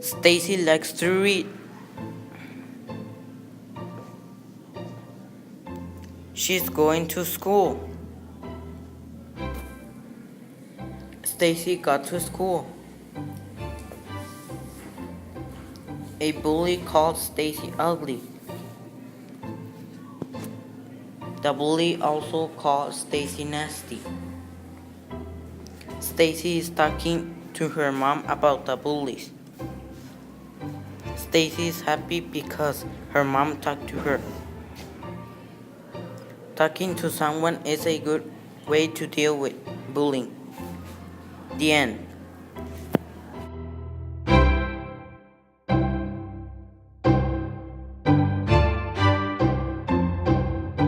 Stacy likes to read. She's going to school. Stacy got to school. A bully called Stacy ugly. The bully also called Stacy nasty. Stacy is talking to her mom about the bullies. Stacy is happy because her mom talked to her. Talking to someone is a good way to deal with bullying. The end.